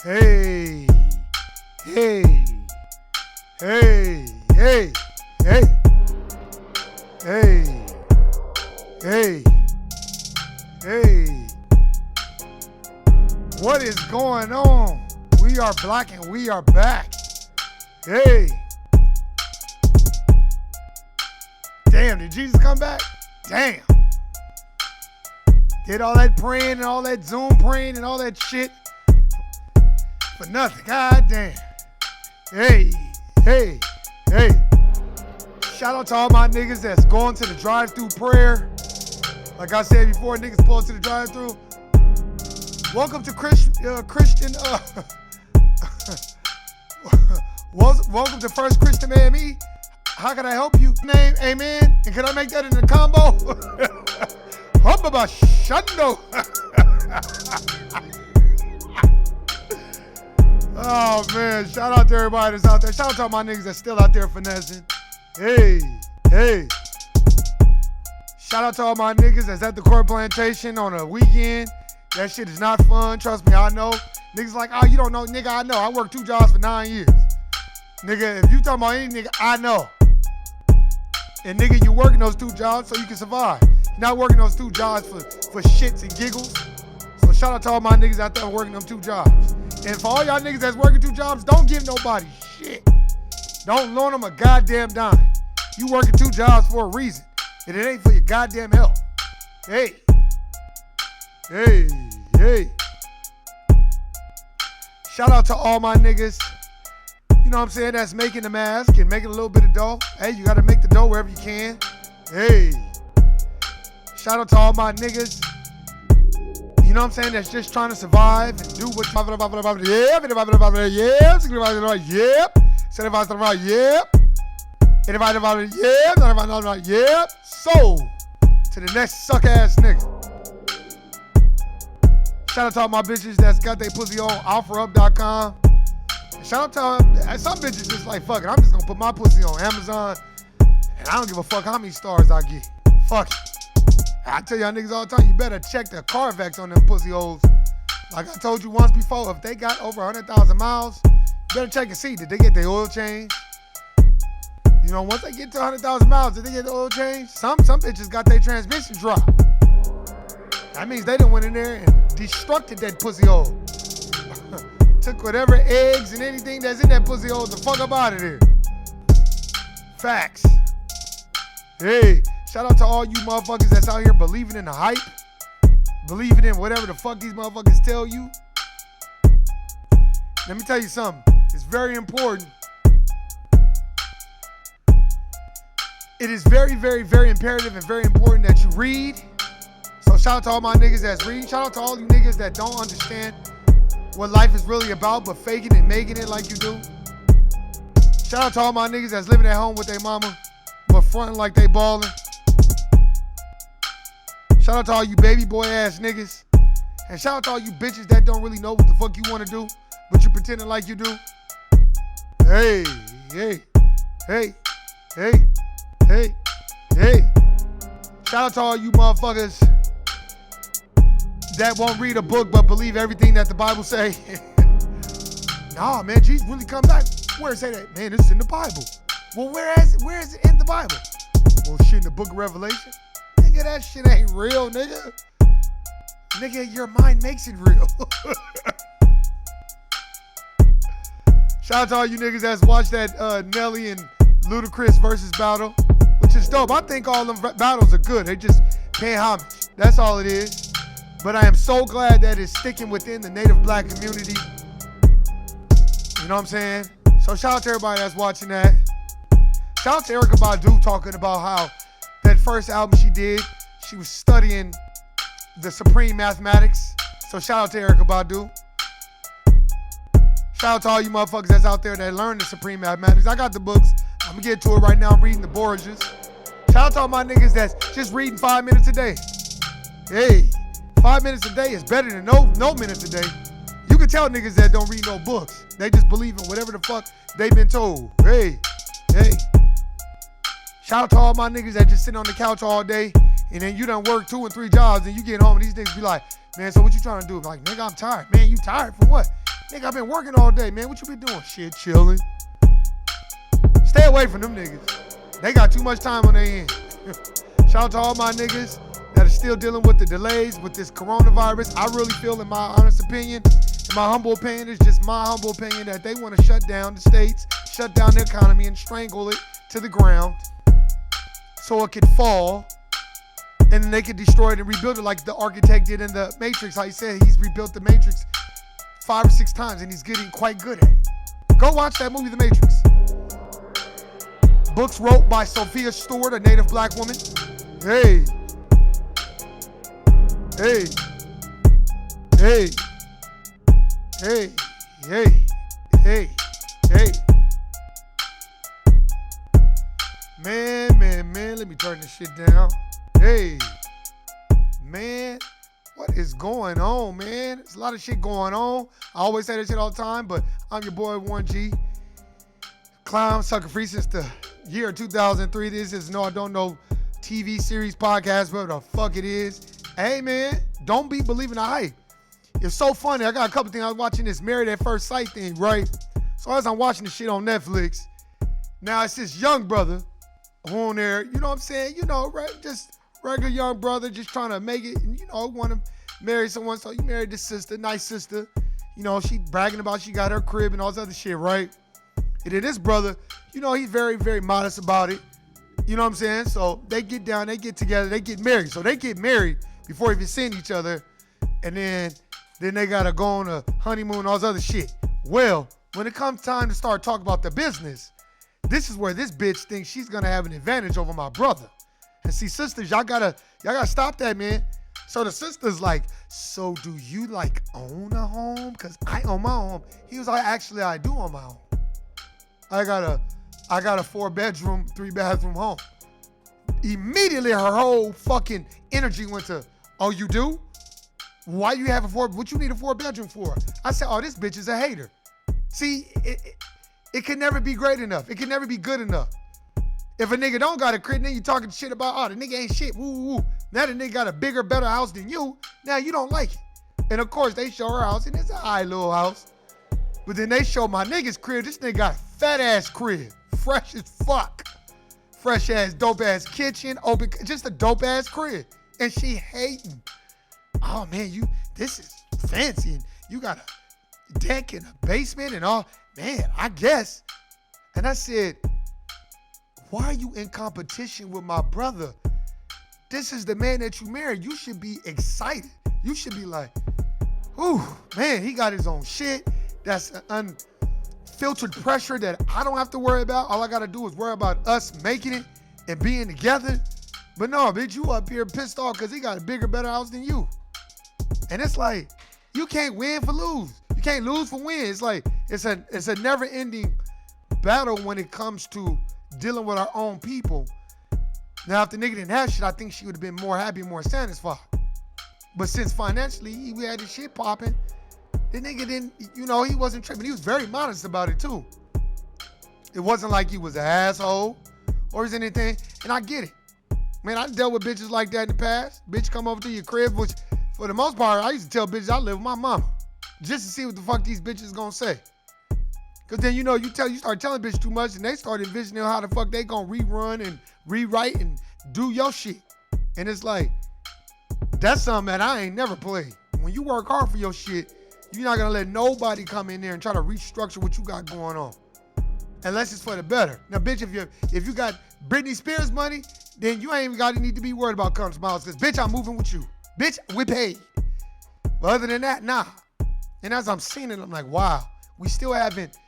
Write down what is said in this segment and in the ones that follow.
Hey, hey, hey, hey, hey, hey, hey, hey. What is going on? We are black and we are back. Hey. Damn, did Jesus come back? Damn. Did all that praying and all that Zoom praying and all that shit for nothing. God damn. Hey, hey, hey. Shout out to all my niggas that's going to the drive-through prayer. Like I said before, niggas pull to the drive-through. Welcome to Christian. Welcome to First Christian AME. How can I help you? Name, amen. And can I make that in a combo? Humbaba Shundo. Oh man, shout out to everybody that's out there. Shout out to all my niggas that's still out there finessing. Hey, hey. Shout out to all my niggas that's at the Court Plantation on a weekend. That shit is not fun. Trust me, I know. Niggas like, oh, you don't know. Nigga, I know. I worked 2 jobs for 9 years. Nigga, if you talking about any nigga, I know. And nigga, you working those 2 jobs so you can survive. You're not working those 2 jobs for shits and giggles. So shout out to all my niggas out there working them 2 jobs. And for all y'all niggas that's working 2 jobs, don't give nobody shit. Don't loan them a goddamn dime. You working 2 jobs for a reason. And it ain't for your goddamn health. Hey. Hey, hey. Shout out to all my niggas, you know what I'm saying, that's making the mask and making a little bit of dough. Hey, you gotta make the dough wherever you can. Hey. Shout out to all my niggas, you know what I'm saying, that's just trying to survive and do what So, to the next suck ass nigga. Shout out to all my bitches that's got their pussy on offerup.com. Shout out to some bitches just like, fuck it, I'm just gonna put my pussy on Amazon and I don't give a fuck how many stars I get. Fuck it. I tell y'all niggas all the time, you better check the Carfax on them pussy holes. Like I told you once before, if they got over 100,000 miles, you better check and see, did they get their oil changed? You know, once they get to 100,000 miles, did they get the oil changed? Some bitches got their transmission dropped. That means they done went in there and destructed that pussy hole. Took whatever eggs and anything that's in that pussy hole the fuck up out of there. Facts. Hey, shout out to all you motherfuckers that's out here believing in the hype. Believing in whatever the fuck these motherfuckers tell you. Let me tell you something. It's very important. It is very, very, very imperative and very important that you read. So shout out to all my niggas that's reading. Shout out to all you niggas that don't understand what life is really about, but faking and making it like you do. Shout out to all my niggas that's living at home with their mama, but fronting like they ballin'. Shout out to all you baby boy ass niggas. And shout out to all you bitches that don't really know what the fuck you wanna do, but you pretending like you do. Hey, hey, hey, hey, hey, hey. Shout out to all you motherfuckers that won't read a book but believe everything that the Bible say. Nah, man, Jesus really come back. Where it say that? Man, it's in the Bible. Well, where is it in the Bible? Well, shit, in the book of Revelation. Nigga, that shit ain't real, nigga. Nigga, your mind makes it real. Shout out to all you niggas that's watched that Nelly and Ludacris versus battle, which is dope. I think all them battles are good. They just pay homage. That's all it is. But I am so glad that it's sticking within the native black community. You know what I'm saying? So shout out to everybody that's watching that. Shout out to Erykah Badu talking about how that first album she did, she was studying the supreme mathematics. So shout out to Erykah Badu. Shout out to all you motherfuckers that's out there that learn the supreme mathematics. I got the books. I'm gonna get to it right now. I'm reading the Borgias. Shout out to all my niggas that's just reading 5 minutes a day. Hey. 5 minutes a day is better than no minutes a day. You can tell niggas that don't read no books. They just believe in whatever the fuck they've been told. Hey, hey. Shout out to all my niggas that just sit on the couch all day and then you done work 2 and 3 jobs and you get home and these niggas be like, man, so what you trying to do? I'm like, nigga, I'm tired. Man, you tired from what? Nigga, I've been working all day, man. What you been doing? Shit, chilling. Stay away from them niggas. They got too much time on their hands. Shout out to all my niggas that are still dealing with the delays with this coronavirus. I really feel, in my honest opinion, in my humble opinion, it's just my humble opinion, that they want to shut down the states, shut down the economy, and strangle it to the ground so it could fall, and then they could destroy it and rebuild it like the architect did in the Matrix. How he said he's rebuilt the Matrix 5 or 6 times and he's getting quite good at it. Go watch that movie, The Matrix. Books wrote by Sophia Stewart, a native black woman. Hey. Hey. Hey. Hey. Hey. Hey. Hey. Man, let me turn this shit down. Hey. Man, what is going on, man? There's a lot of shit going on. I always say this shit all the time, but I'm your boy, Warren G. Clown, sucker free since the year 2003. This is No I Don't Know TV series, podcast, whatever the fuck it is. Hey, man, don't be believing the hype. It's so funny. I got a couple things. I was watching this Married at First Sight thing, right? So as I'm watching this shit on Netflix, now it's this young brother on there, you know what I'm saying? You know, right? Just regular young brother, just trying to make it, and, you know, want to marry someone. So you married this sister, nice sister. You know, she bragging about she got her crib and all this other shit, right? And then this brother, you know, he's very, very modest about it. You know what I'm saying? So they get down, they get together, they get married. So they get married before even seeing each other. And then they got to go on a honeymoon, all this other shit. Well, when it comes time to start talking about the business, this is where this bitch thinks she's going to have an advantage over my brother. And see, sisters, y'all gotta stop that, man. So the sister's like, so do you like own a home? Because I own my home. He was like, actually, I do own my home. I got a 4-bedroom, 3-bathroom home. Immediately, her whole fucking energy went to, oh, you do? Why you have what you need a 4-bedroom for? I said, oh, this bitch is a hater. See, it can never be great enough. It can never be good enough. If a nigga don't got a crib, then you talking shit about, oh, the nigga ain't shit, woo, woo, woo. Now the nigga got a bigger, better house than you. Now you don't like it. And of course, they show her house, and it's a high little house. But then they show my nigga's crib. This nigga got a fat-ass crib. Fresh as fuck. Fresh-ass, dope-ass kitchen, open, just a dope-ass crib. And she hating. Oh, man, this is fancy. And you got a deck and a basement and all. Man, I guess. And I said, why are you in competition with my brother? This is the man that you married. You should be excited. You should be like, ooh, man, he got his own shit. That's an unfiltered pressure that I don't have to worry about. All I got to do is worry about us making it and being together. But no, bitch, you up here pissed off because he got a bigger, better house than you. And it's like, you can't win for lose. You can't lose for win. It's like, it's a never-ending battle when it comes to dealing with our own people. Now, if the nigga didn't have shit, I think she would have been more happy, more satisfied. But since financially, we had this shit popping, the nigga didn't, you know, he wasn't tripping. He was very modest about it, too. It wasn't like he was an asshole or anything. And I get it. Man, I dealt with bitches like that in the past. Bitch come over to your crib, which, for the most part, I used to tell bitches I live with my mama. Just to see what the fuck these bitches gonna say. Because then, you know, you start telling bitches too much, and they start envisioning how the fuck they gonna rerun and rewrite and do your shit. And it's like, that's something that I ain't never played. When you work hard for your shit, you're not gonna let nobody come in there and try to restructure what you got going on. Unless it's for the better. Now, bitch, if you got Britney Spears money, then you ain't even need to be worried about Custom Miles, because, bitch, I'm moving with you. Bitch, we paid. But other than that, nah. And as I'm seeing it, I'm like, wow, we still haven't,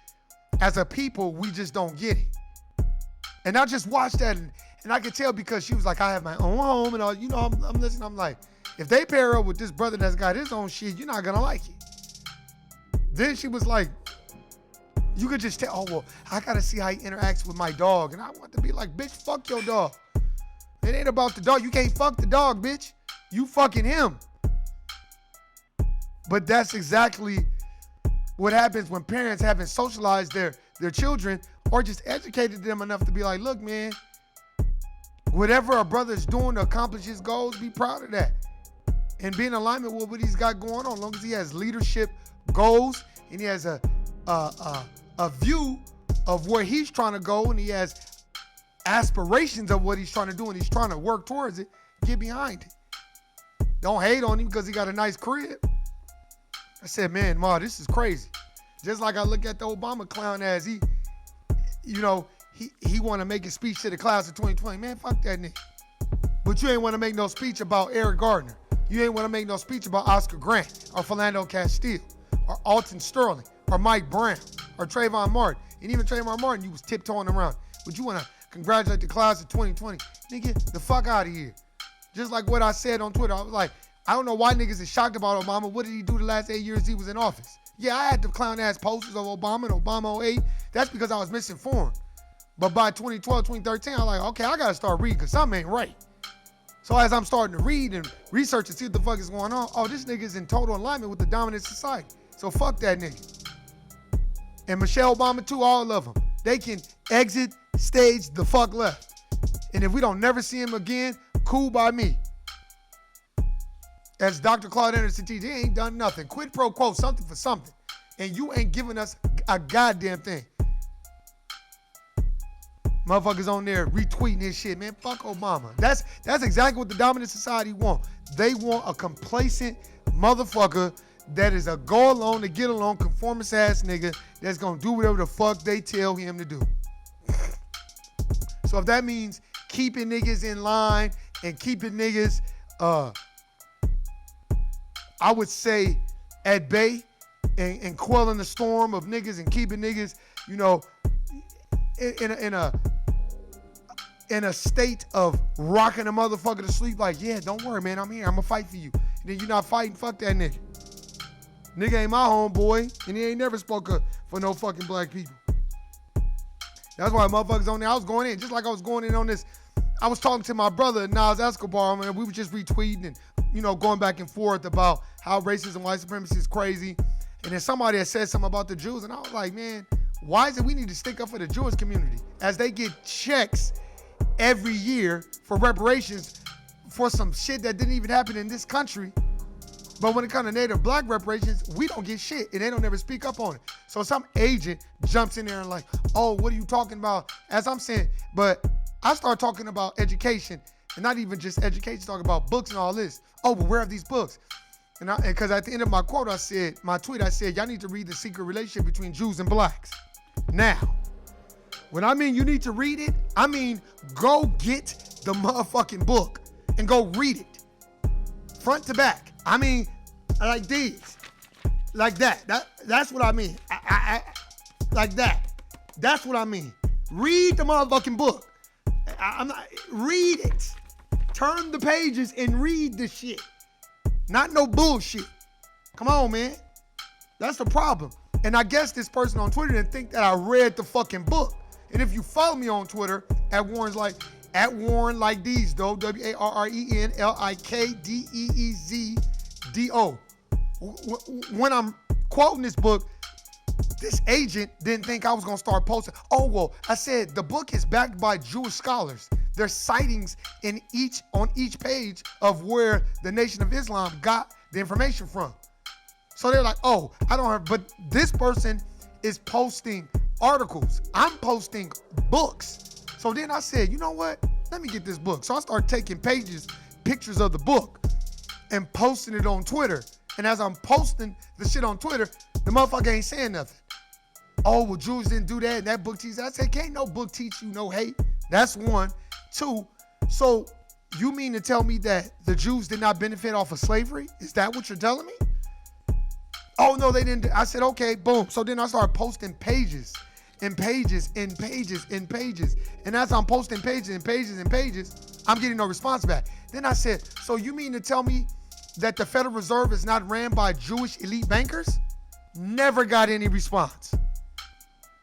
as a people, we just don't get it. And I just watched that, and I could tell because she was like, I have my own home, and all, you know, I'm listening, I'm like, if they pair up with this brother that's got his own shit, you're not gonna like it. Then she was like, you could just tell, oh, well, I gotta see how he interacts with my dog. And I want to be like, bitch, fuck your dog. It ain't about the dog. You can't fuck the dog, bitch. You fucking him. But that's exactly what happens when parents haven't socialized their children or just educated them enough to be like, look, man, whatever a brother's doing to accomplish his goals, be proud of that. And be in alignment with what he's got going on. As long as he has leadership goals, and he has a view of where he's trying to go, and he has aspirations of what he's trying to do, and he's trying to work towards it, get behind it. Don't hate on him because he got a nice crib. I said, man, Ma, this is crazy. Just like I look at the Obama clown as he want to make a speech to the class of 2020. Man, fuck that nigga. But you ain't want to make no speech about Eric Gardner. You ain't want to make no speech about Oscar Grant or Philando Castile or Alton Sterling or Mike Brown or Trayvon Martin. And even Trayvon Martin, you was tiptoeing around. But you want to congratulate the class of 2020. Nigga, the fuck out of here. Just like what I said on Twitter. I was like, I don't know why niggas is shocked about Obama. What did he do the last 8 years he was in office? Yeah, I had the clown-ass posters of Obama and Obama 08. That's because I was misinformed. But by 2012, 2013, I'm like, okay, I got to start reading because something ain't right. So as I'm starting to read and research and see what the fuck is going on, oh, this nigga is in total alignment with the dominant society. So fuck that nigga. And Michelle Obama too, all of them. They can exit stage the fuck left. And if we don't never see him again, cool by me. As Dr. Claude Anderson teaches, he ain't done nothing. Quid pro quo, something for something. And you ain't giving us a goddamn thing. Motherfuckers on there retweeting this shit, man. Fuck Obama. That's exactly what the dominant society want. They want a complacent motherfucker that is a go along to get along, conformist ass nigga that's gonna do whatever the fuck they tell him to do. So if that means keeping niggas in line and keeping niggas, I would say at bay and quelling the storm of niggas and keeping niggas, you know, in a state of rocking a motherfucker to sleep like, yeah, don't worry, man, I'm here. I'm gonna fight for you. And then you're not fighting, fuck that nigga. Nigga ain't my homeboy, and he ain't never spoke up for no fucking black people. That's why motherfuckers on there, I was going in, just like I was going in on this. I was talking to my brother, Nas Escobar, and we were just retweeting and, you know, going back and forth about how racism, white supremacy is crazy. And then somebody had said something about the Jews, and I was like, man, why is it we need to stick up for the Jewish community as they get checks every year for reparations for some shit that didn't even happen in this country? But when it comes to Native Black reparations, we don't get shit, and they don't ever speak up on it. So some agent jumps in there and like, oh, what are you talking about? As I'm saying, but I start talking about education, and not even just education, talking about books and all this. Oh, but where are these books? And because at the end of my quote, I said, my tweet, I said, y'all need to read The Secret Relationship Between Jews and Blacks. Now, when I mean you need to read it, I mean go get the motherfucking book and go read it. Front to back. I mean, like these. Like that. That's what I mean. Like that. That's what I mean. Read the motherfucking book. Read it. Turn the pages and read the shit. Not no bullshit. Come on, man. That's the problem. And I guess this person on Twitter didn't think that I read the fucking book. And if you follow me on Twitter at Warren like these though, WARENLIKDEEZDO. When I'm quoting this book, this agent didn't think I was gonna start posting. Oh well, I said the book is backed by Jewish scholars. There's sightings on each page of where the Nation of Islam got the information from. So they're like, oh, I don't have, but this person is posting articles. I'm posting books. So then I said, you know what? Let me get this book. So I started taking pictures of the book and posting it on Twitter. And as I'm posting the shit on Twitter, the motherfucker ain't saying nothing. Oh, well, Jews didn't do that and that book teaches. I said, can't no book teach you no hate. That's one. Two, so you mean to tell me that the Jews did not benefit off of slavery? Is that what you're telling me? Oh, no, they didn't. I said, okay, boom. So then I started posting pages and pages and pages and pages. And as I'm posting pages and pages and pages, I'm getting no response back. Then I said, so you mean to tell me that the Federal Reserve is not ran by Jewish elite bankers? Never got any response.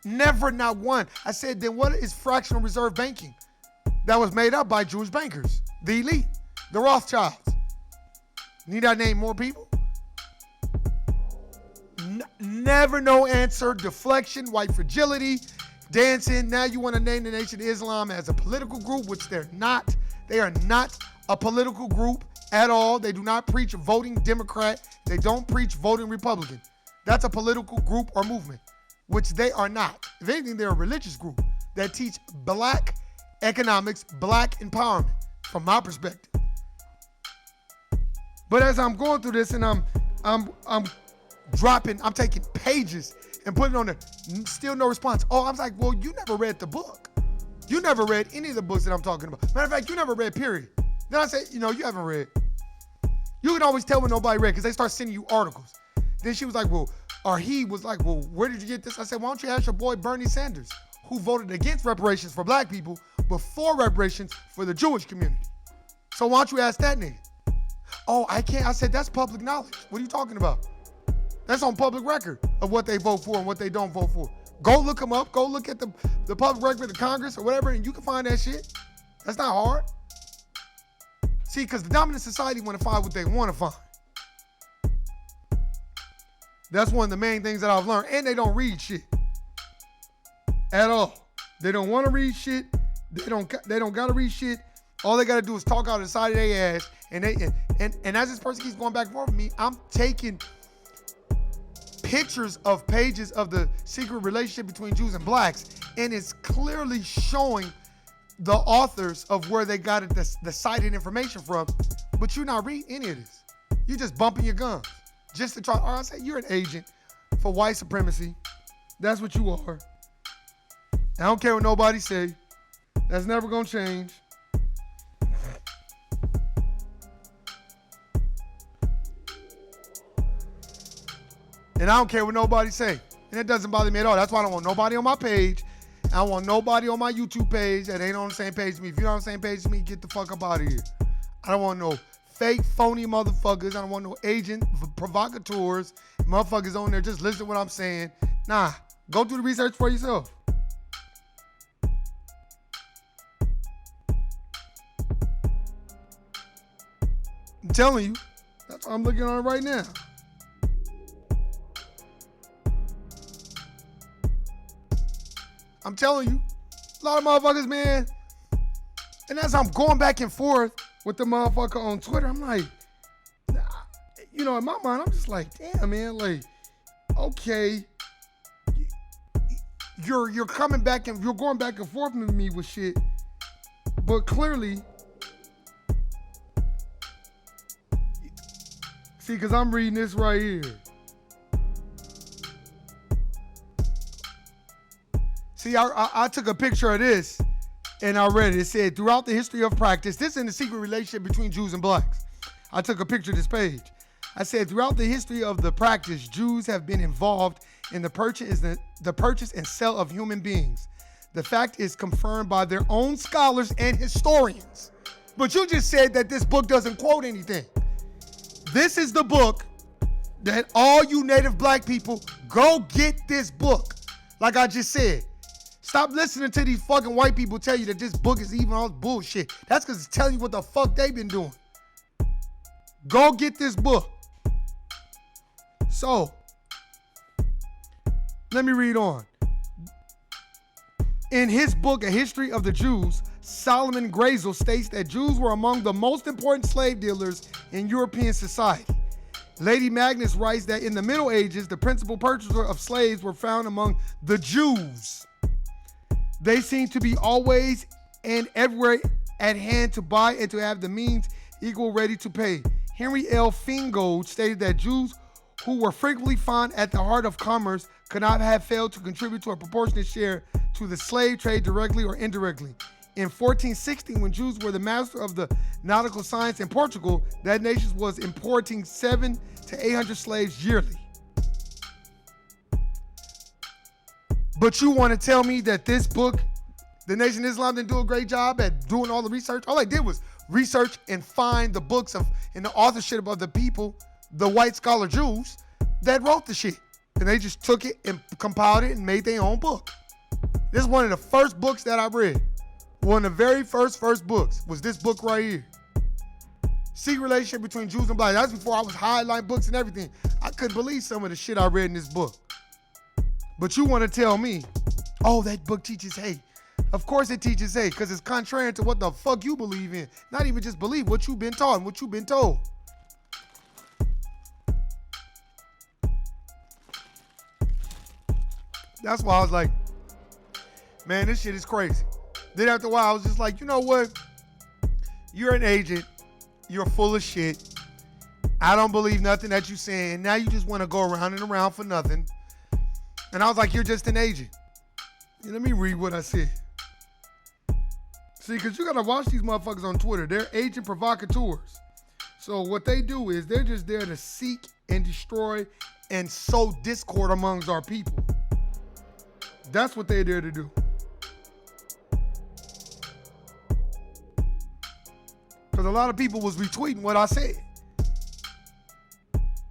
Never, not one. I said, then what is fractional reserve banking? That was made up by Jewish bankers, the elite, the Rothschilds. Need I name more people? Never no answer, deflection, white fragility, dancing. Now you want to name the Nation of Islam as a political group, which they're not. They are not a political group at all. They do not preach voting Democrat. They don't preach voting Republican. That's a political group or movement, which they are not. If anything, they're a religious group that teach black economics, black empowerment, from my perspective. But as I'm going through this and I'm taking pages and putting on there, still no response. Oh, I was like, well, you never read the book. You never read any of the books that I'm talking about. Matter of fact, you never read, period. Then I say, you haven't read. You can always tell when nobody read because they start sending you articles. Then she was like, he was like, where did you get this? I said, why don't you ask your boy Bernie Sanders, who voted against reparations for black people, but for reparations for the Jewish community. So why don't you ask that nigga? Oh, I can't. I said, that's public knowledge. What are you talking about? That's on public record of what they vote for and what they don't vote for. Go look them up. Go look at the public record of the Congress or whatever, and you can find that shit. That's not hard. See, because the dominant society want to find what they want to find. That's one of the main things that I've learned. And they don't read shit at all. They don't want to read shit. They don't got to read shit. All they got to do is talk out of the side of their ass. And as this person keeps going back and forth with me, I'm taking pictures of pages of the secret relationship between Jews and blacks, and it's clearly showing the authors of where they got it, the cited information from, but you're not reading any of this. You're just bumping your guns just to try. Or I say you're an agent for white supremacy. That's what you are. I don't care what nobody say. That's never gonna change. And I don't care what nobody say. And it doesn't bother me at all. That's why I don't want nobody on my page. I don't want nobody on my YouTube page that ain't on the same page as me. If you're not on the same page as me, get the fuck up out of here. I don't want no fake, phony motherfuckers. I don't want no agent provocateurs. Motherfuckers on there just listen to what I'm saying. Nah, go do the research for yourself. I'm telling you. That's why I'm looking on it right now. I'm telling you, a lot of motherfuckers, man. And as I'm going back and forth with the motherfucker on Twitter, I'm like, in my mind, I'm just like, damn, man, like, okay, you're coming back and you're going back and forth with me with shit, but clearly, see, because I'm reading this right here. See, I took a picture of this and I read it. It said, throughout the history of practice, this is in the secret relationship between Jews and blacks. I took a picture of this page. I said, throughout the history of the practice, Jews have been involved in the purchase and sale of human beings. The fact is confirmed by their own scholars and historians. But you just said that this book doesn't quote anything. This is the book that all you native black people, go get this book. Like I just said. Stop listening to these fucking white people tell you that this book is even all bullshit. That's because it's telling you what the fuck they've been doing. Go get this book. So, let me read on. In his book, A History of the Jews, Solomon Grazel states that Jews were among the most important slave dealers in European society. Lady Magnus writes that in the Middle Ages, the principal purchaser of slaves were found among the Jews. They seem to be always and everywhere at hand to buy and to have the means equal ready to pay. Henry L. Fingold stated that Jews who were frequently found at the heart of commerce could not have failed to contribute to a proportionate share to the slave trade directly or indirectly. In 1460, when Jews were the master of the nautical science in Portugal, that nation was importing 700 to 800 slaves yearly. But you want to tell me that this book, The Nation of Islam, didn't do a great job at doing all the research? All they did was research and find the books and the authorship of the people, the white scholar Jews, that wrote the shit. And they just took it and compiled it and made their own book. This is one of the first books that I read. One of the very first books was this book right here. Secret Relationship Between Jews and Blacks. That's before I was highlighting books and everything. I couldn't believe some of the shit I read in this book. But you want to tell me, oh, that book teaches hate. Of course it teaches hate, because it's contrary to what the fuck you believe in. Not even just believe, what you've been taught and what you've been told. That's why I was like, man, this shit is crazy. Then after a while, I was just like, you know what? You're an agent. You're full of shit. I don't believe nothing that you're saying. Now you just want to go around and around for nothing. And I was like, you're just an agent. Let me read what I said. See, because you got to watch these motherfuckers on Twitter. They're agent provocateurs. So what they do is they're just there to seek and destroy and sow discord amongst our people. That's what they're there to do. Because a lot of people was retweeting what I said.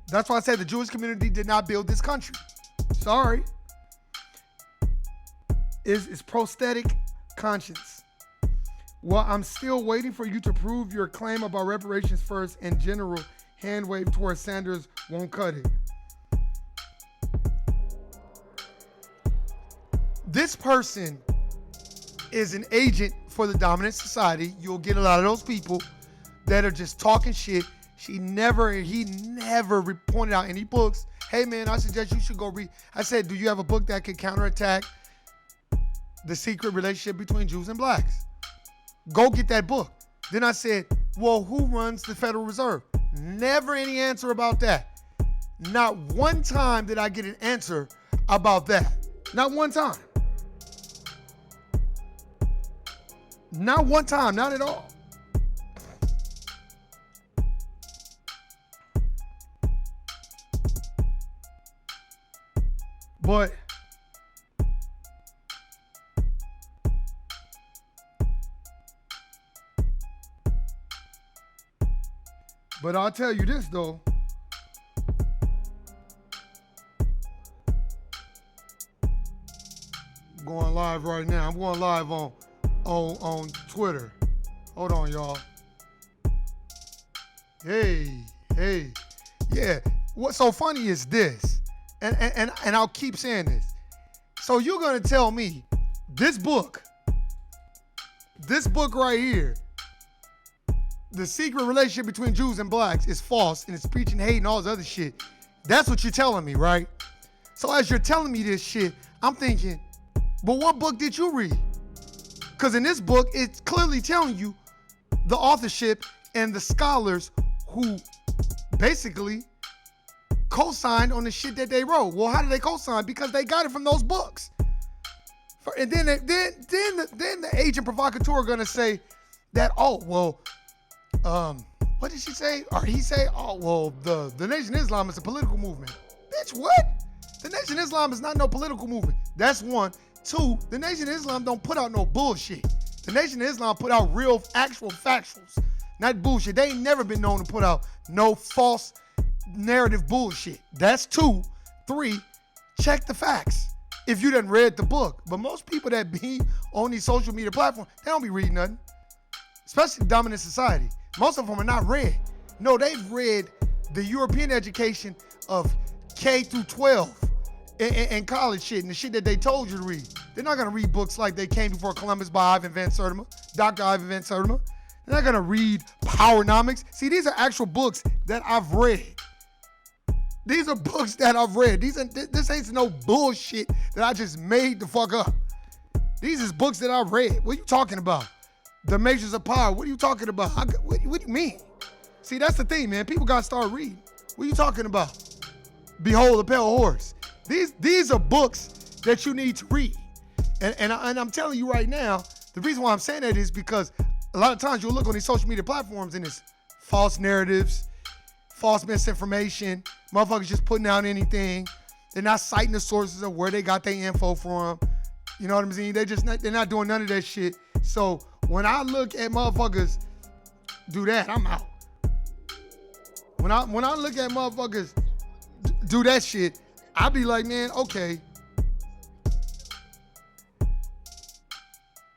That's why I said the Jewish community did not build this country. Sorry. It's prosthetic conscience. Well, I'm still waiting for you to prove your claim about reparations first and general hand wave towards Sanders won't cut it. This person is an agent for the dominant society. You'll get a lot of those people that are just talking shit. He never pointed out any books. Hey man, I suggest you should go read. I said, do you have a book that could counterattack the secret relationship between Jews and blacks? Go get that book. Then I said, well, who runs the Federal Reserve? Never any answer about that. Not one time did I get an answer about that. Not one time. Not one time, not at all. But I'll tell you this though. I'm going live right now. I'm going live on Twitter. Hold on, y'all. Hey. Yeah. What's so funny is this, and I'll keep saying this. So you're gonna tell me this book right here, The Secret Relationship Between Jews and Blacks, is false and it's preaching hate and all this other shit. That's what you're telling me, right? So as you're telling me this shit, I'm thinking, but what book did you read? Because in this book, it's clearly telling you the authorship and the scholars who basically co-signed on the shit that they wrote. Well, how did they co-sign? Because they got it from those books. And then the agent provocateur gonna say that, oh, well, what did she say? Or he say, oh, well, the Nation of Islam is a political movement. Bitch, what? The Nation of Islam is not no political movement. That's one. Two, the Nation of Islam don't put out no bullshit. The Nation of Islam put out real, actual factuals, not bullshit. They ain't never been known to put out no false narrative bullshit. That's two. Three, check the facts if you done read the book. But most people that be on these social media platforms, they don't be reading nothing, especially dominant society. Most of them are not read. No, they've read the European education of K through 12 and college shit and the shit that they told you to read. They're not gonna read books like They Came Before Columbus by Ivan Van Sertima, Dr. Ivan Van Sertima. They're not gonna read Powernomics. See, these are actual books that I've read. These are books that I've read. This ain't no bullshit that I just made the fuck up. These is books that I've read. What are you talking about? The Measures of Power. What are you talking about? What do you mean? See, that's the thing, man. People gotta start reading. What are you talking about? Behold the Pale Horse. These are books that you need to read. And I'm telling you right now, the reason why I'm saying that is because a lot of times you'll look on these social media platforms and it's false narratives, false misinformation, motherfuckers just putting out anything. They're not citing the sources of where they got their info from. You know what I'm saying? They're not doing none of that shit. So when I look at motherfuckers do that, I'm out. When I look at motherfuckers do that shit, I be like, man, okay.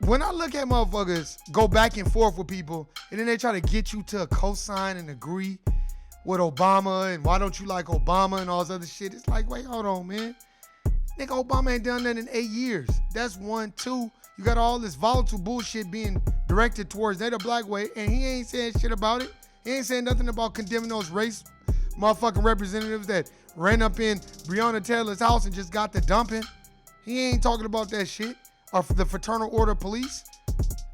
When I look at motherfuckers go back and forth with people and then they try to get you to co-sign and agree with Obama and why don't you like Obama and all this other shit, it's like, wait, hold on, man. Nigga, Obama ain't done that in 8 years. That's one. Two, you got all this volatile bullshit being directed towards that black way and he ain't saying shit about it. He ain't saying nothing about condemning those race motherfucking representatives that ran up in Breonna Taylor's house and just got the dumping. He ain't talking about that shit. Or the Fraternal Order of Police,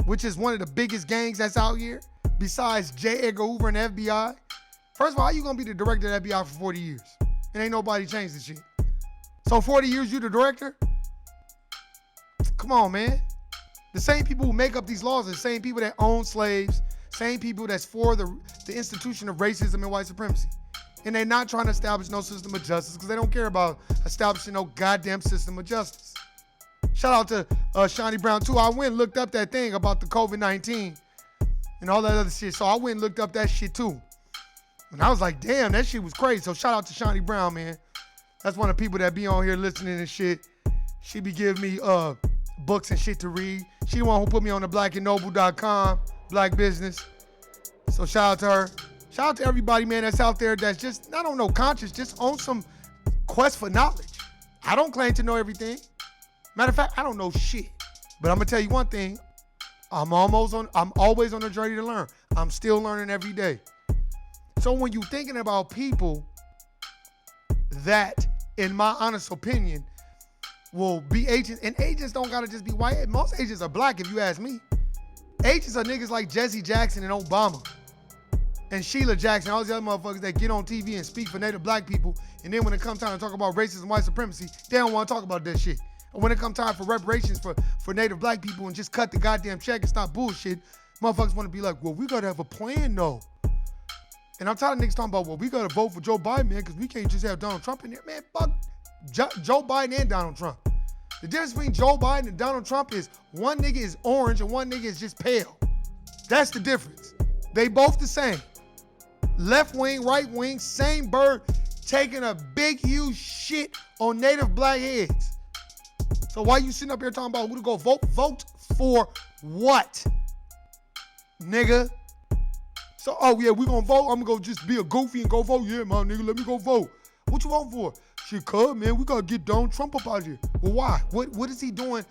which is one of the biggest gangs that's out here, besides J. Edgar Hoover and the FBI. First of all, how you gonna be the director of the FBI for 40 years? And ain't nobody changed the shit. So 40 years you the director? Come on, man. The same people who make up these laws are the same people that own slaves, same people that's for the institution of racism and white supremacy. And they're not trying to establish no system of justice because they don't care about establishing no goddamn system of justice. Shout out to Shawnee Brown too. I went and looked up that thing about the COVID-19 and all that other shit. So I went and looked up that shit too. And I was like, damn, that shit was crazy. So shout out to Shawnee Brown, man. That's one of the people that be on here listening and shit. She be giving me books and shit to read. She the one who put me on the blackandnoble.com, black business. So shout out to her. Shout out to everybody, man, that's out there that's just, I don't know, conscious, just on some quest for knowledge. I don't claim to know everything. Matter of fact, I don't know shit. But I'm gonna tell you one thing. I'm always on a journey to learn. I'm still learning every day. So when you're thinking about people that, in my honest opinion, will be agents, and agents don't gotta just be white. Most agents are black, if you ask me. Agents are niggas like Jesse Jackson and Obama and Sheila Jackson, all these other motherfuckers that get on TV and speak for Native black people, and then when it comes time to talk about racism and white supremacy, they don't want to talk about that shit. And when it comes time for reparations for Native black people and just cut the goddamn check and stop bullshit, motherfuckers want to be like, well, we gotta have a plan though. And I'm tired of niggas talking about, well, we gotta vote for Joe Biden, man, because we can't just have Donald Trump in there. Man, fuck Joe Biden and Donald Trump. The difference between Joe Biden and Donald Trump is one nigga is orange and one nigga is just pale. That's the difference. They both the same. Left wing, right wing, same bird, taking a big, huge shit on Native black heads. So why you sitting up here talking about who to go vote? Vote for what? Nigga. So, oh yeah, we gonna vote. I'm gonna just be a goofy and go vote. Yeah, my nigga, let me go vote. What you voting for? Shit, cuz, man, we gotta get Donald Trump up out of here. Well, why? What is he doing?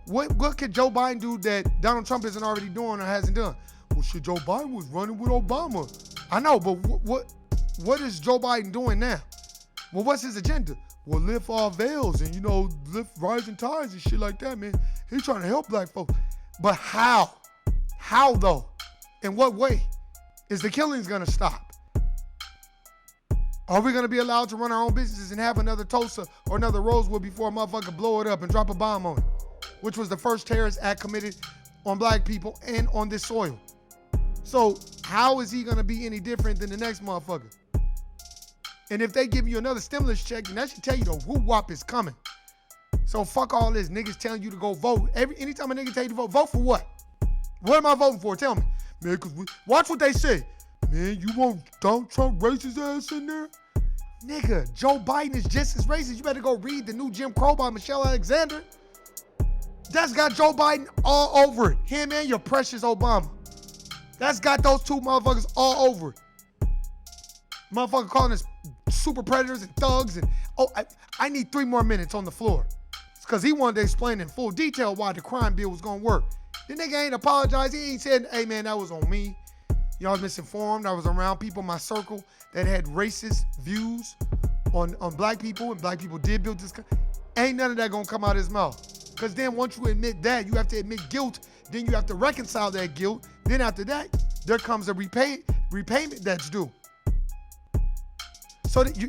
What could Joe Biden do that Donald Trump isn't already doing or hasn't done? Well, shit, Joe Biden was running with Obama. I know, but what is Joe Biden doing now? Well, what's his agenda? Well, lift all veils and, lift rising tides and shit like that, man. He's trying to help black folks. But how? How, though? In what way is the killings gonna stop? Are we gonna be allowed to run our own businesses and have another Tulsa or another Rosewood before a motherfucker blow it up and drop a bomb on it? Which was the first terrorist act committed on black people and on this soil. So how is he gonna be any different than the next motherfucker? And if they give you another stimulus check, then that should tell you the whoop-wop is coming. So fuck all this niggas telling you to go vote. Anytime a nigga tell you to vote for what? What am I voting for? Tell me. Man, watch what they say. Man, you want Donald Trump racist ass in there? Nigga, Joe Biden is just as racist. You better go read the new Jim Crow by Michelle Alexander. That's got Joe Biden all over it. Him and your precious Obama. That's got those two motherfuckers all over it. Motherfucker calling us super predators and thugs. And I need 3 more minutes on the floor. It's because he wanted to explain in full detail why the crime bill was going to work. The nigga ain't apologized. He ain't said, hey man, that was on me. Y'all was misinformed. I was around people in my circle that had racist views on black people, and black people did build this. Ain't none of that gonna come out of his mouth. Because then once you admit that, you have to admit guilt. Then you have to reconcile that guilt. Then after that, there comes a repayment that's due.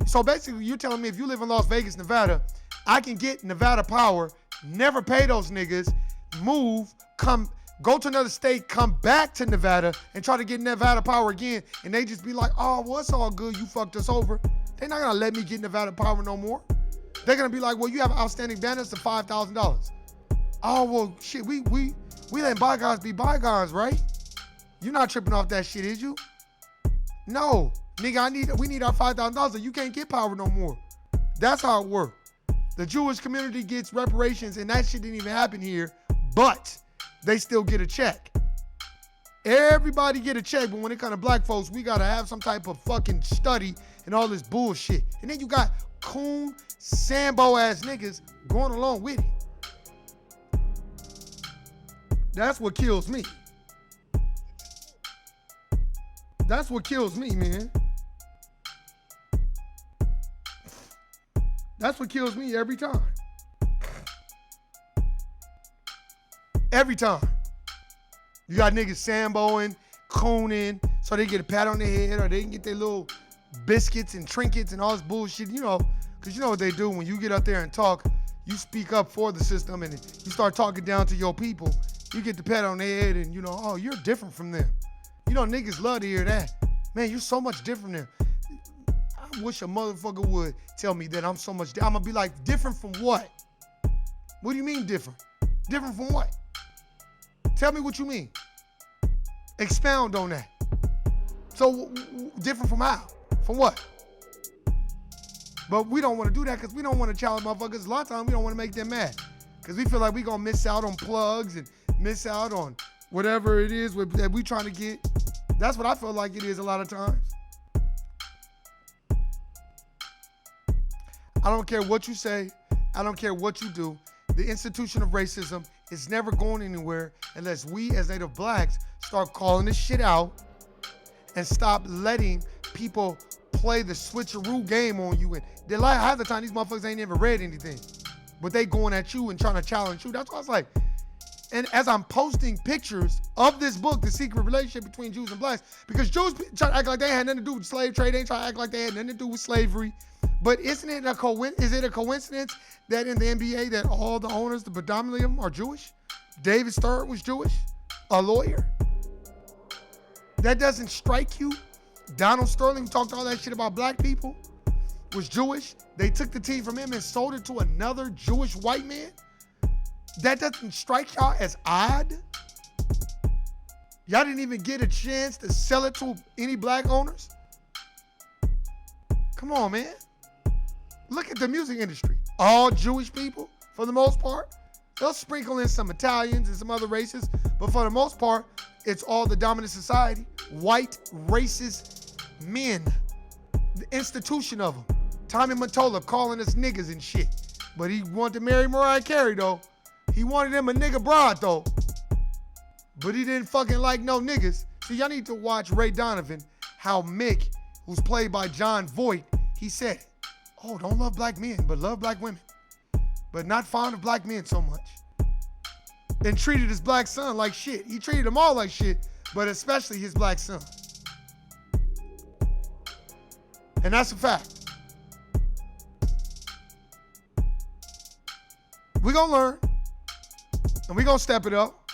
So basically, you're telling me if you live in Las Vegas, Nevada, I can get Nevada Power, never pay those niggas, move, go to another state, come back to Nevada, and try to get Nevada Power again, and they just be like, oh, well, it's all good, you fucked us over. They're not gonna let me get Nevada Power no more. They're gonna be like, well, you have an outstanding balance of $5,000. Oh, well, shit, we letting bygones be bygones, right? You're not tripping off that shit, is you? No, nigga, we need our $5,000, or you can't get power no more. That's how it works. The Jewish community gets reparations, and that shit didn't even happen here, but they still get a check. Everybody get a check, but when it comes to black folks, we gotta have some type of fucking study and all this bullshit. And then you got coon, Sambo ass niggas going along with it. That's what kills me. That's what kills me, man. That's what kills me every time. Every time. You got niggas samboing, cooning, so they get a pat on the head, or they can get their little biscuits and trinkets and all this bullshit, you know, because you know what they do when you get up there and talk, you speak up for the system and you start talking down to your people, you get the pat on their head and you know, oh, you're different from them. You know, niggas love to hear that. Man, you're so much different than them. I wish a motherfucker would tell me that I'm so much different. I'm gonna be like, different from what? What do you mean different? Different from what? Tell me what you mean. Expound on that. So, different from how? From what? But we don't want to do that because we don't want to challenge motherfuckers. A lot of times we don't want to make them mad because we feel like we going to miss out on plugs and miss out on whatever it is that we trying to get. That's what I feel like it is a lot of times. I don't care what you say. I don't care what you do. The institution of racism is never going anywhere unless we as Native Blacks start calling this shit out and stop letting people play the switcheroo game on you. And they're like, half the time these motherfuckers ain't never read anything, but they going at you and trying to challenge you. That's why I was like, and as I'm posting pictures of this book, The Secret Relationship Between Jews and Blacks, because Jews try to act like they had nothing to do with slave trade, they try to act like they had nothing to do with slavery. But isn't it a coincidence that in the NBA that all the owners, the predominantly of them, are Jewish? David Stern was Jewish, a lawyer. That doesn't strike you? Donald Sterling talked all that shit about black people, was Jewish. They took the team from him and sold it to another Jewish white man. That doesn't strike y'all as odd? Y'all didn't even get a chance to sell it to any black owners? Come on, man. Look at the music industry. All Jewish people, for the most part. They'll sprinkle in some Italians and some other races, but for the most part, it's all the dominant society. White, racist men. The institution of them. Tommy Mottola calling us niggas and shit. But he wanted to marry Mariah Carey, though. He wanted him a nigga broad, though. But he didn't fucking like no niggas. So y'all need to watch Ray Donovan, how Mick, who's played by John Voight, he said, oh, don't love black men, but love black women. But not fond of black men so much. And treated his black son like shit. He treated them all like shit, but especially his black son. And that's a fact. We're gonna learn, and we're gonna step it up.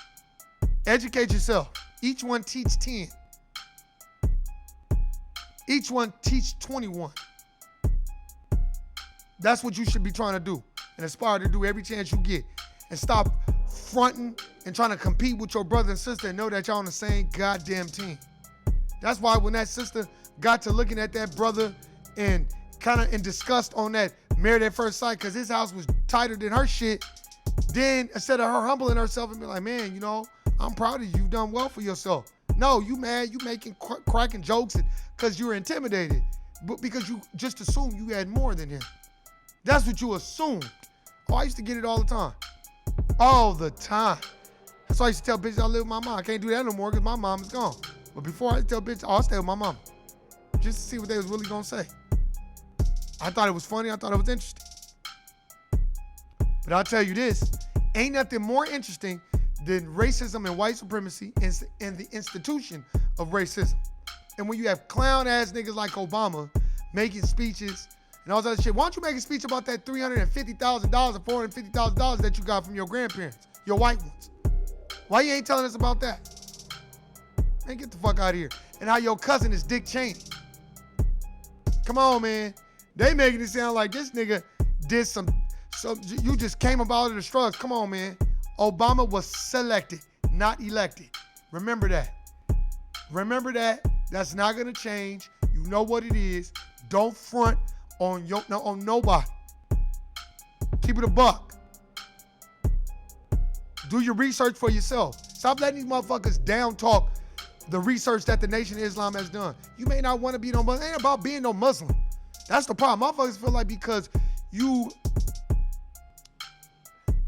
Educate yourself. Each one teach 10. Each one teach 21. That's what you should be trying to do and aspire to do every chance you get. And stop fronting and trying to compete with your brother and sister and know that y'all on the same goddamn team. That's why when that sister got to looking at that brother and kind of in disgust on that Married at First Sight because his house was tighter than her shit, then instead of her humbling herself and be like, man, you know, I'm proud of you. You've done well for yourself. No, you mad. You making cracking jokes because you're intimidated. But because you just assumed you had more than him. That's what you assumed. Oh, I used to get it all the time. All the time. That's why I used to tell bitches I live with my mom. I can't do that no more because my mom is gone. But before I used to tell bitches, oh, I stay with my mom. Just to see what they was really going to say. I thought it was funny. I thought it was interesting. But I'll tell you this. Ain't nothing more interesting than racism and white supremacy and the institution of racism. And when you have clown-ass niggas like Obama making speeches and all that other shit, why don't you make a speech about that $350,000 or $450,000 that you got from your grandparents, your white ones? Why you ain't telling us about that? Man, get the fuck out of here. And how your cousin is Dick Cheney. Come on, man. They making it sound like this nigga did so you just came about it the struggles. Come on, man. Obama was selected, not elected. Remember that. Remember that. That's not gonna change. You know what it is. Don't front on nobody. Keep it a buck. Do your research for yourself. Stop letting these motherfuckers down talk the research that the Nation of Islam has done. You may not want to be no Muslim. It ain't about being no Muslim. That's the problem. Motherfuckers feel like because you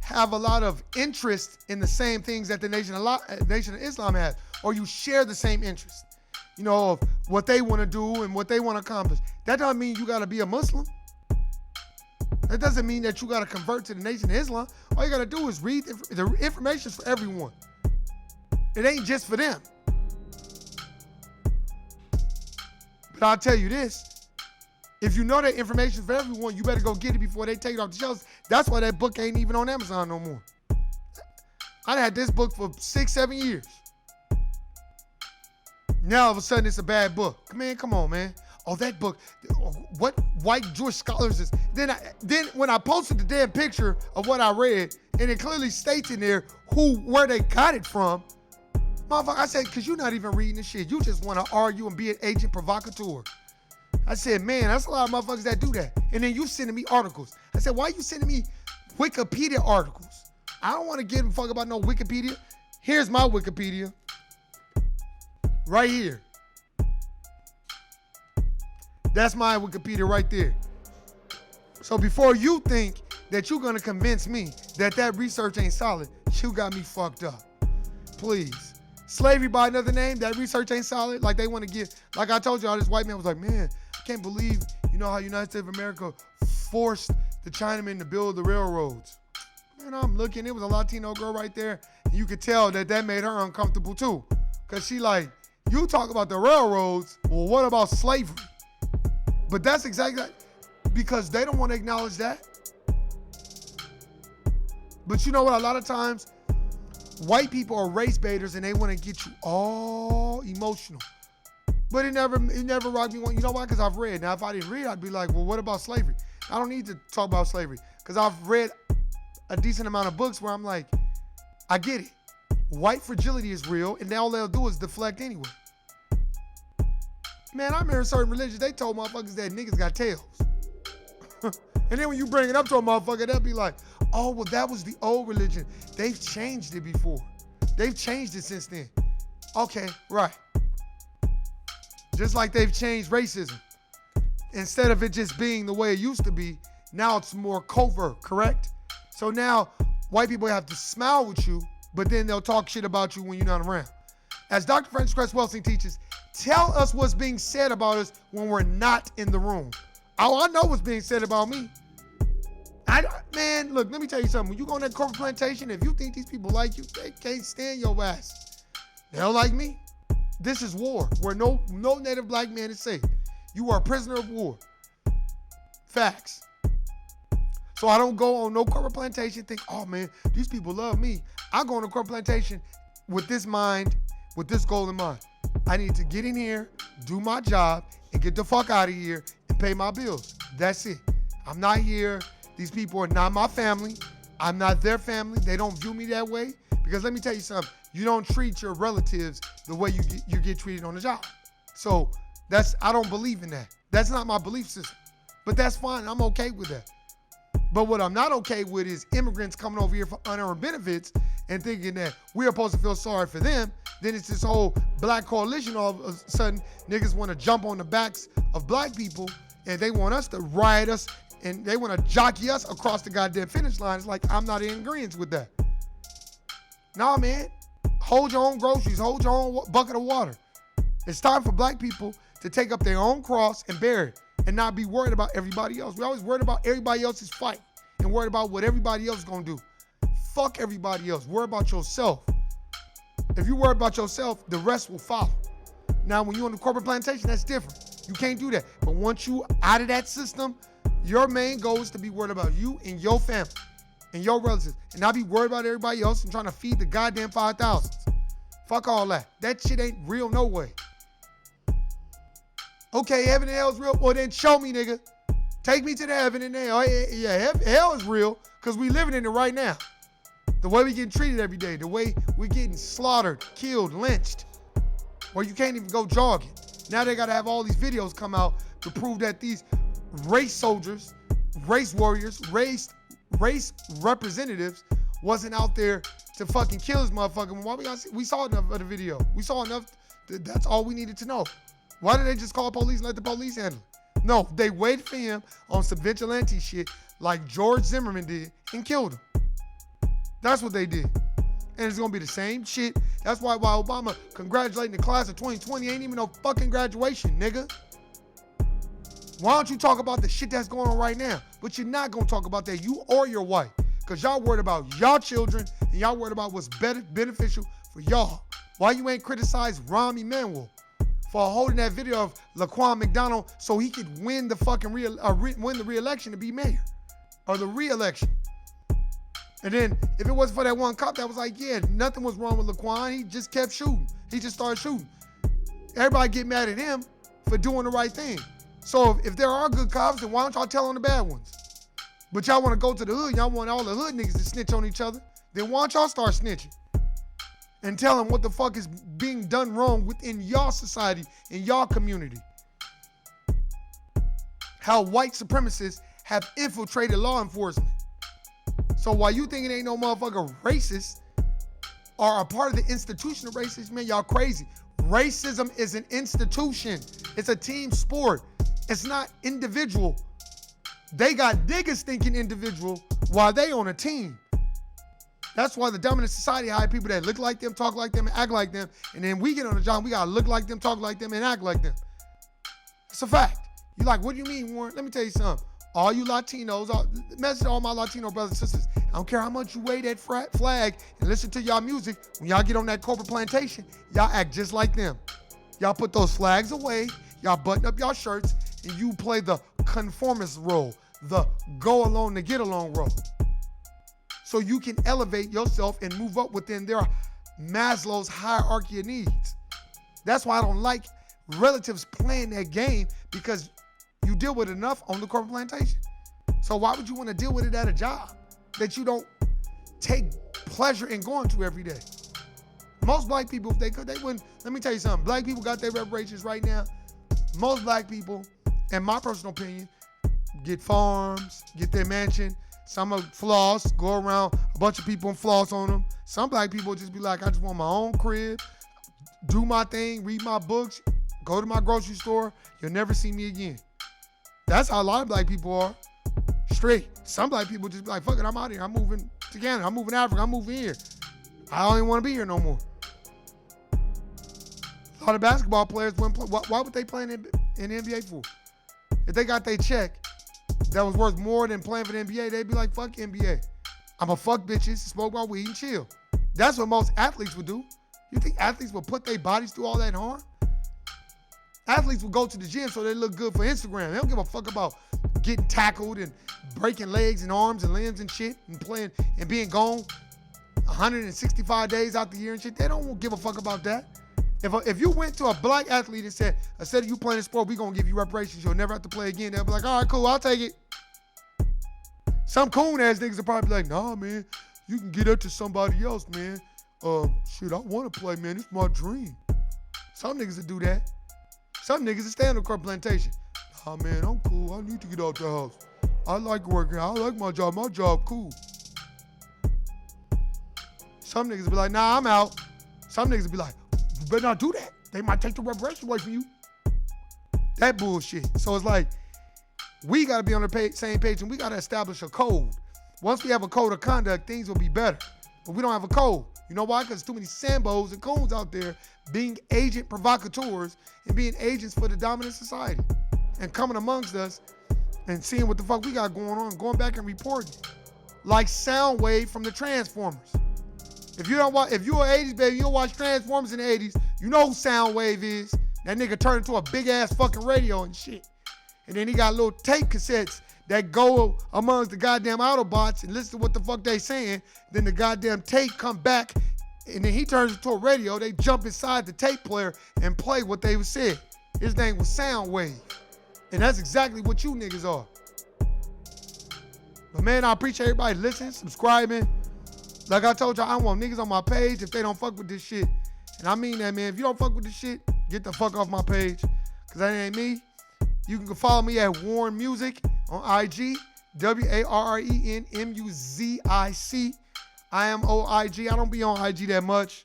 have a lot of interest in the same things that the Nation of Islam has, or you share the same interests, you know, of what they want to do and what they want to accomplish. That doesn't mean you got to be a Muslim. That doesn't mean that you got to convert to the Nation of Islam. All you got to do is read the information for everyone. It ain't just for them. But I'll tell you this. If you know that information is for everyone, you better go get it before they take it off the shelves. That's why that book ain't even on Amazon no more. I had this book for 6-7 years. Now all of a sudden it's a bad book. Man, come on, man. Oh, that book. What white Jewish scholars is. Then when I posted the damn picture of what I read, and it clearly states in there where they got it from, motherfucker, I said, because you're not even reading this shit. You just want to argue and be an agent provocateur. I said, man, that's a lot of motherfuckers that do that. And then you sending me articles. I said, why are you sending me Wikipedia articles? I don't want to give a fuck about no Wikipedia. Here's my Wikipedia. Right here. That's my Wikipedia right there. So before you think that you're going to convince me that research ain't solid, you got me fucked up. Please. Slavery by another name, that research ain't solid. Like they want to give, like I told y'all, this white man was like, man, I can't believe, how United States of America forced the Chinamen to build the railroads. Man, I'm looking, it was a Latino girl right there. And you could tell that made her uncomfortable too. Cause she like, you talk about the railroads, well, what about slavery? But that's exactly because they don't want to acknowledge that. But you know what? A lot of times, white people are race baiters and they want to get you all emotional. But it never rocked me. You know why? Because I've read. Now, if I didn't read, I'd be like, well, what about slavery? I don't need to talk about slavery because I've read a decent amount of books where I'm like, I get it. White fragility is real, and all they'll do is deflect anyway. Man, I remember certain religions, they told motherfuckers that niggas got tails. And then when you bring it up to a motherfucker, they'll be like, oh, well, that was the old religion. They've changed it before. They've changed it since then. Okay, right. Just like they've changed racism. Instead of it just being the way it used to be, now it's more covert, correct? So now white people have to smile with you, but then they'll talk shit about you when you're not around. As Dr. Francis Cress Welsing teaches, tell us what's being said about us when we're not in the room. Oh, I know what's being said about me. Man, look, let me tell you something. When you go on that corporate plantation, if you think these people like you, they can't stand your ass. They don't like me. This is war, where no native black man is safe. You are a prisoner of war. Facts. So I don't go on no corporate plantation and think, oh man, these people love me. I go on a corporate plantation with this mind, with this goal in mind. I need to get in here, do my job, and get the fuck out of here and pay my bills. That's it. I'm not here. These people are not my family. I'm not their family. They don't view me that way. Because let me tell you something. You don't treat your relatives the way you get treated on the job. So I don't believe in that. That's not my belief system. But that's fine. I'm okay with that. But what I'm not okay with is immigrants coming over here for unearned benefits and thinking that we're supposed to feel sorry for them. Then it's this whole black coalition. All of a sudden, niggas want to jump on the backs of black people and they want us to riot us and they want to jockey us across the goddamn finish line. It's like, I'm not in agreement with that. Nah, man. Hold your own groceries. Hold your own bucket of water. It's time for black people to take up their own cross and bear it and not be worried about everybody else. We're always worried about everybody else's fight and worried about what everybody else is going to do. Fuck everybody else. Worry about yourself. If you worry about yourself, the rest will follow. Now, when you're on the corporate plantation, that's different. You can't do that. But once you out of that system, your main goal is to be worried about you and your family and your relatives and not be worried about everybody else and trying to feed the goddamn 5,000s. Fuck all that. That shit ain't real no way. Okay, heaven and hell is real. Well, then show me, nigga. Take me to the heaven and hell. Yeah, hell is real because we living in it right now. The way we getting treated every day, the way we getting slaughtered, killed, lynched, where you can't even go jogging. Now they got to have all these videos come out to prove that these race soldiers, race warriors, race representatives wasn't out there to fucking kill this motherfucker. Why we saw enough of the video. We saw enough. That's all we needed to know. Why did they just call police and let the police handle it? No, they waited for him on some vigilante shit like George Zimmerman did and killed him. That's what they did. And it's going to be the same shit. That's why Obama congratulating the class of 2020 ain't even no fucking graduation, nigga. Why don't you talk about the shit that's going on right now? But you're not going to talk about that, you or your wife. Because y'all worried about y'all children and y'all worried about what's beneficial for y'all. Why you ain't criticize Rahm Emanuel for holding that video of Laquan McDonald so he could win the fucking win the re-election to be mayor or the re-election? And then if it wasn't for that one cop that was like, yeah, nothing was wrong with Laquan, he just kept shooting. He just started shooting. Everybody get mad at him for doing the right thing. So if there are good cops, then why don't y'all tell on the bad ones? But y'all want to go to the hood, y'all want all the hood niggas to snitch on each other, then why don't y'all start snitching? And tell them what the fuck is being done wrong within y'all society, in y'all community. How white supremacists have infiltrated law enforcement. So while you think it ain't no motherfucker racist or a part of the institution of racism, man, y'all crazy. Racism is an institution. It's a team sport. It's not individual. They got niggas thinking individual while they on a team. That's why the dominant society hire people that look like them, talk like them, and act like them. And then we get on the job, we gotta look like them, talk like them, and act like them. It's a fact. You like, what do you mean, Warren? Let me tell you something. All you Latinos, message to all my Latino brothers and sisters. I don't care how much you wave that flag and listen to y'all music. When y'all get on that corporate plantation, y'all act just like them. Y'all put those flags away, y'all button up y'all shirts, and you play the conformist role, the go along to get along role. So you can elevate yourself and move up within their Maslow's hierarchy of needs. That's why I don't like relatives playing that game, because you deal with it enough on the corporate plantation. So why would you want to deal with it at a job that you don't take pleasure in going to every day? Most black people, if they could, they wouldn't. Let me tell you something. Black people got their reparations right now. Most black people, in my personal opinion, get farms, get their mansion. Some are floss, go around a bunch of people and floss on them. Some black people just be like, I just want my own crib, do my thing, read my books, go to my grocery store. You'll never see me again. That's how a lot of black people are. Straight. Some black people just be like, fuck it, I'm out here. I'm moving to Canada. I'm moving to Africa. I'm moving here. I don't even want to be here no more. A lot of basketball players wouldn't play. Why would they play in the NBA for? If they got their check that was worth more than playing for the NBA, they'd be like, fuck NBA. I'm a fuck bitches, smoke my weed, and chill. That's what most athletes would do. You think athletes would put their bodies through all that harm? Athletes would go to the gym so they look good for Instagram. They don't give a fuck about getting tackled and breaking legs and arms and limbs and shit and playing and being gone 165 days out the year and shit. They don't give a fuck about that. If you went to a black athlete and said, instead of you playing a sport, we gonna give you reparations, you'll never have to play again, they'll be like, all right, cool, I'll take it. Some coon ass niggas will probably be like, nah, man, you can get up to somebody else, man. Shit, I wanna play, man, it's my dream. Some niggas will do that. Some niggas will stay on the corporate plantation. Nah, man, I'm cool, I need to get out the house. I like working, I like my job cool. Some niggas will be like, nah, I'm out. Some niggas will be like, you better not do that. They might take the reparation away from you. That bullshit. So it's like, we got to be on the same page, and we got to establish a code. Once we have a code of conduct, things will be better. But we don't have a code. You know why? Because too many Sambos and coons out there being agent provocateurs and being agents for the dominant society and coming amongst us and seeing what the fuck we got going on, going back and reporting. Like Soundwave from the Transformers. If you're an 80s baby, you don't watch Transformers in the 80s, you know who Soundwave is. That nigga turned into a big ass fucking radio and shit. And then he got little tape cassettes that go amongst the goddamn Autobots and listen to what the fuck they saying. Then the goddamn tape come back and then he turns into a radio. They jump inside the tape player and play what they said. His name was Soundwave. And that's exactly what you niggas are. But man, I appreciate everybody listening, subscribing. Like I told y'all, I don't want niggas on my page if they don't fuck with this shit. And I mean that, man. If you don't fuck with this shit, get the fuck off my page. Because that ain't me. You can follow me at Warren Music on IG. WARENMUZIC. IMOIG. I don't be on IG that much.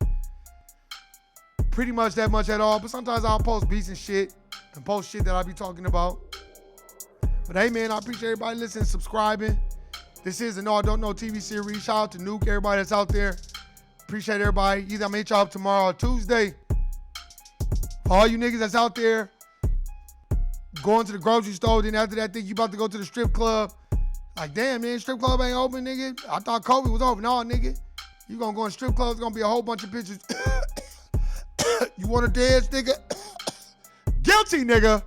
Pretty much that much at all. But sometimes I'll post beats and shit. And post shit that I be talking about. But hey, man, I appreciate everybody listening, subscribing. This is an All Don't Know TV series. Shout out to Nuke, everybody that's out there. Appreciate everybody. Either I'm going to hit y'all up tomorrow or Tuesday. For all you niggas that's out there going to the grocery store, then after that, think you about to go to the strip club. Like, damn, man, strip club ain't open, nigga. I thought Kobe was open. No, nigga. You gonna go in strip club, it's gonna be a whole bunch of pictures. You wanna dance, nigga? Guilty, nigga.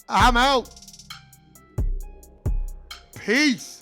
I'm out. Peace.